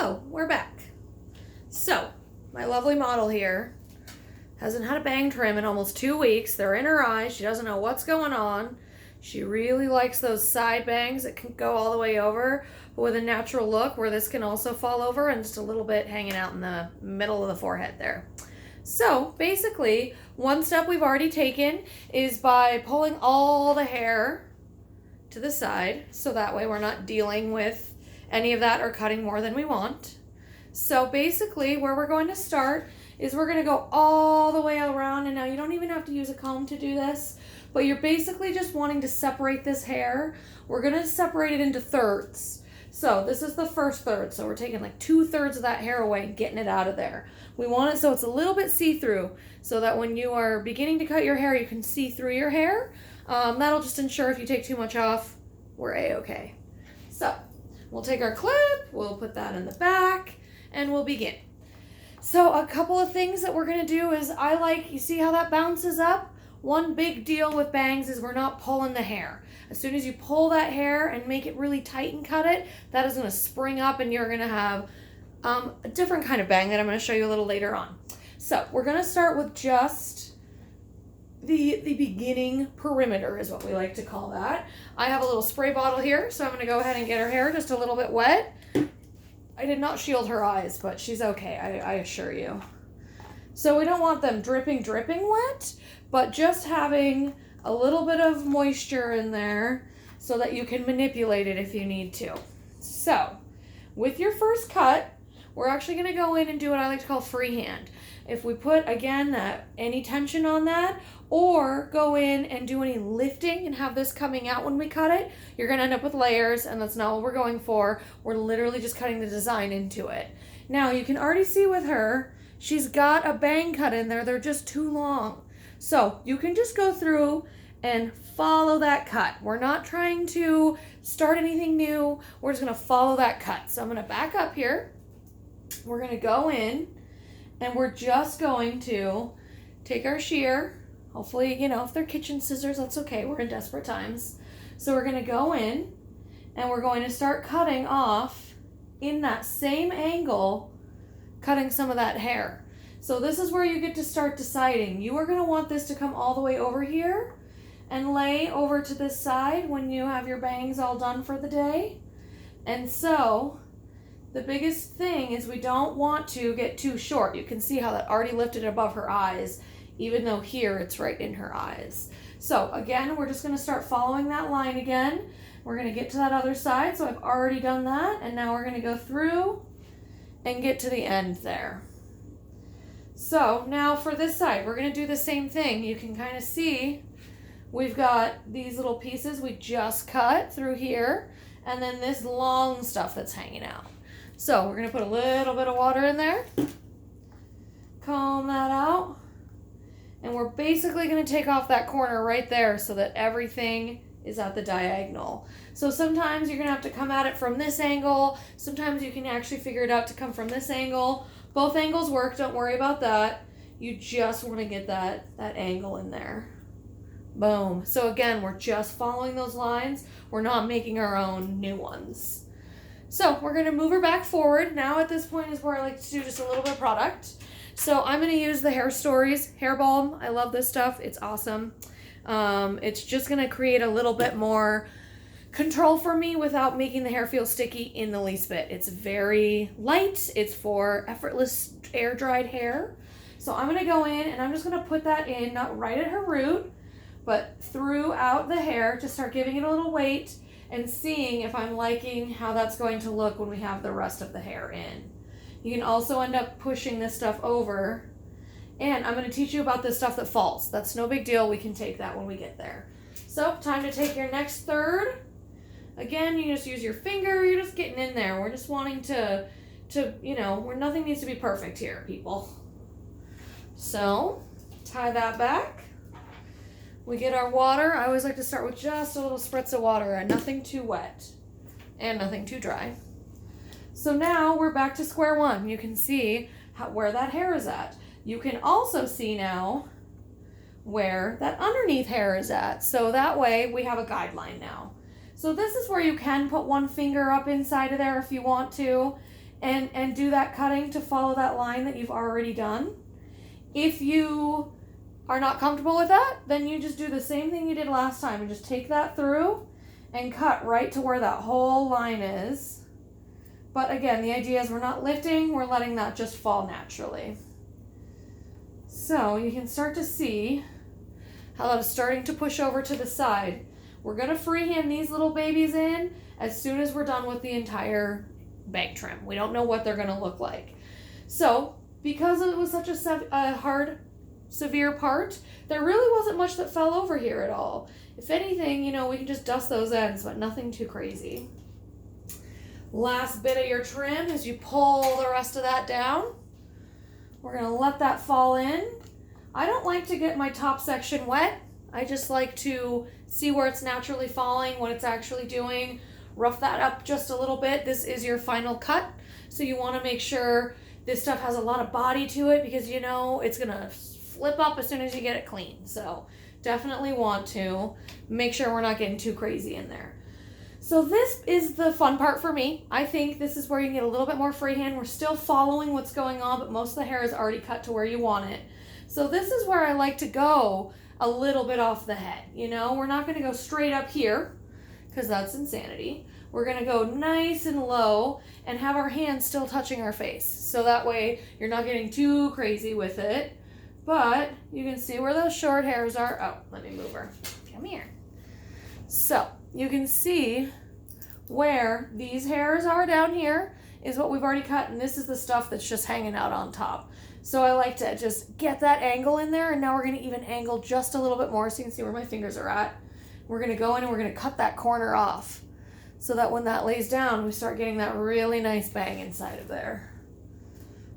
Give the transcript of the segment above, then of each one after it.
Hello, we're back. So, my lovely model here hasn't had a bang trim in almost 2 weeks. They're in her eyes. She doesn't know what's going on. She really likes those side bangs that can go all the way over, but with a natural look where this can also fall over and just a little bit hanging out in the middle of the forehead there. So, basically, one step we've already taken is by pulling all the hair to the side, so that way we're not dealing with any of that or cutting more than we want. So basically where we're going to start is we're going to go all the way around, and now you don't even have to use a comb to do this, but you're basically just wanting to separate this hair. We're going to separate it into thirds. So this is the first third, so we're taking like 2/3 of that hair away and getting it out of there. We want it so it's a little bit see-through, so that when you are beginning to cut your hair, you can see through your hair. That'll just ensure if you take too much off, we're A-okay. So we'll take our clip, we'll put that in the back, and we'll begin. So a couple of things that we're going to do is you see how that bounces up? One big deal with bangs is we're not pulling the hair. As soon as you pull that hair and make it really tight and cut it, that is going to spring up and you're going to have a different kind of bang that I'm going to show you a little later on. So we're going to start with just the beginning perimeter is what we like to call that. I have a little spray bottle here, so I'm going to go ahead and get her hair just a little bit wet. I did not shield her eyes, but she's okay, I assure you. So we don't want them dripping wet, but just having a little bit of moisture in there so that you can manipulate it if you need to. So with your first cut, we're actually going to go in and do what I like to call freehand. If we put, again, any tension on that, or go in and do any lifting and have this coming out when we cut it, you're going to end up with layers, and that's not what we're going for. We're literally just cutting the design into it. Now, you can already see with her, she's got a bang cut in there. They're just too long. So you can just go through and follow that cut. We're not trying to start anything new. We're just going to follow that cut. So I'm going to back up here. We're going to go in, and we're just going to take our shear. Hopefully, if they're kitchen scissors, that's okay. We're in desperate times. So we're going to go in, and we're going to start cutting off in that same angle, cutting some of that hair. So this is where you get to start deciding. You are going to want this to come all the way over here and lay over to this side when you have your bangs all done for the day. And so the biggest thing is we don't want to get too short. You can see how that already lifted above her eyes, even though here it's right in her eyes. So again, we're just going to start following that line again. We're going to get to that other side. So I've already done that. And now we're going to go through and get to the end there. So now for this side, we're going to do the same thing. You can kind of see we've got these little pieces we just cut through here, and then this long stuff that's hanging out. So we're going to put a little bit of water in there, comb that out, and we're basically going to take off that corner right there so that everything is at the diagonal. So sometimes you're going to have to come at it from this angle. Sometimes you can actually figure it out to come from this angle. Both angles work, don't worry about that. You just want to get that angle in there. Boom. So again, we're just following those lines. We're not making our own new ones. So we're going to move her back forward. Now at this point is where I like to do just a little bit of product. So I'm going to use the Hair Stories Hair Balm. I love this stuff. It's awesome. It's just going to create a little bit more control for me without making the hair feel sticky in the least bit. It's very light. It's for effortless air dried hair. So I'm going to go in and I'm just going to put that in, not right at her root, but throughout the hair to start giving it a little weight and seeing if I'm liking how that's going to look when we have the rest of the hair in. You can also end up pushing this stuff over, and I'm going to teach you about this stuff that falls. That's no big deal. We can take that when we get there. So time to take your next third. Again, you just use your finger. You're just getting in there. We're just wanting to where nothing needs to be perfect here, people. So tie that back. We get our water. I always like to start with just a little spritz of water and nothing too wet and nothing too dry. So now we're back to square one. You can see where that hair is at. You can also see now where that underneath hair is at. So that way we have a guideline now. So this is where you can put one finger up inside of there if you want to and do that cutting to follow that line that you've already done. If you are not comfortable with that, then you just do the same thing you did last time and just take that through and cut right to where that whole line is. But again, the idea is we're not lifting, we're letting that just fall naturally. So you can start to see how that is starting to push over to the side. We're gonna freehand these little babies in as soon as we're done with the entire bang trim. We don't know what they're gonna look like. So because it was such a hard, severe part, there really wasn't much that fell over here at all. If anything, we can just dust those ends, but nothing too crazy. Last bit of your trim is you pull the rest of that down. We're gonna let that fall in. I don't like to get my top section wet. I just like to see where it's naturally falling, what it's actually doing, rough that up just a little bit. This is your final cut, so you wanna make sure this stuff has a lot of body to it because it's gonna flip up as soon as you get it clean. So definitely want to make sure we're not getting too crazy in there. So this is the fun part for me. I think this is where you can get a little bit more freehand. We're still following what's going on, but most of the hair is already cut to where you want it. So this is where I like to go a little bit off the head. We're not gonna go straight up here because that's insanity. We're gonna go nice and low and have our hands still touching our face. So that way you're not getting too crazy with it, but you can see where those short hairs are. Oh, let me move her. Come here. So you can see where these hairs are down here is what we've already cut, and this is the stuff that's just hanging out on top. So I like to just get that angle in there, and now we're gonna even angle just a little bit more so you can see where my fingers are at. We're gonna go in and we're gonna cut that corner off so that when that lays down, we start getting that really nice bang inside of there.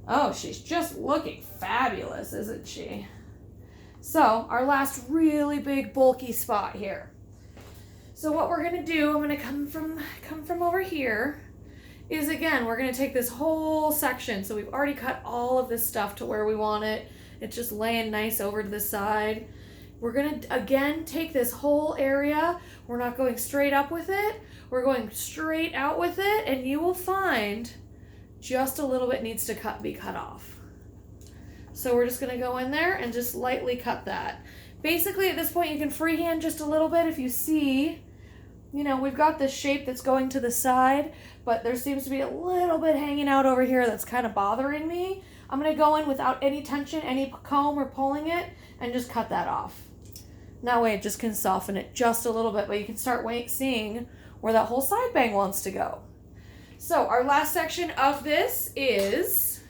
Oh, she's just looking fabulous, isn't she? So our last really big bulky spot here. So what we're gonna do, I'm gonna come from over here, is again, we're gonna take this whole section. So we've already cut all of this stuff to where we want it. It's just laying nice over to the side. We're gonna, again, take this whole area. We're not going straight up with it. We're going straight out with it, and you will find just a little bit needs to be cut off. So we're just gonna go in there and just lightly cut that. Basically, at this point, you can freehand just a little bit if you see, we've got this shape that's going to the side, but there seems to be a little bit hanging out over here that's kind of bothering me. I'm gonna go in without any tension, any comb or pulling it, and just cut that off. That way it just can soften it just a little bit, but you can start seeing where that whole side bang wants to go. So our last section of this is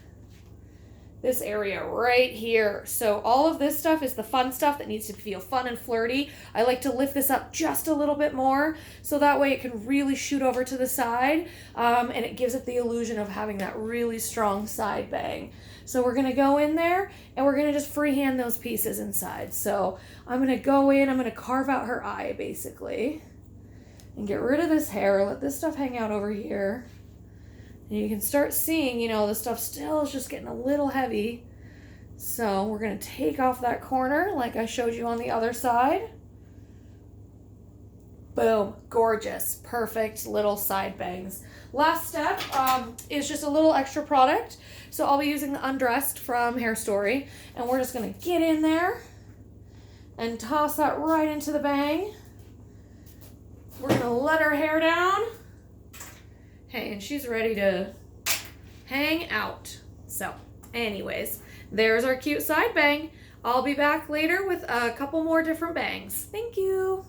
this area right here. So all of this stuff is the fun stuff that needs to feel fun and flirty. I like to lift this up just a little bit more so that way it can really shoot over to the side, and it gives it the illusion of having that really strong side bang. So we're gonna go in there and we're gonna just freehand those pieces inside. So I'm gonna go in, I'm gonna carve out her eye basically and get rid of this hair, let this stuff hang out over here. And you can start seeing, the stuff still is just getting a little heavy. So we're going to take off that corner like I showed you on the other side. Boom. Gorgeous. Perfect little side bangs. Last step is just a little extra product. So I'll be using the Undressed from Hair Story. And we're just going to get in there and toss that right into the bang. We're going to let her hair down. Hey, and she's ready to hang out. So, anyways, there's our cute side bang. I'll be back later with a couple more different bangs. Thank you.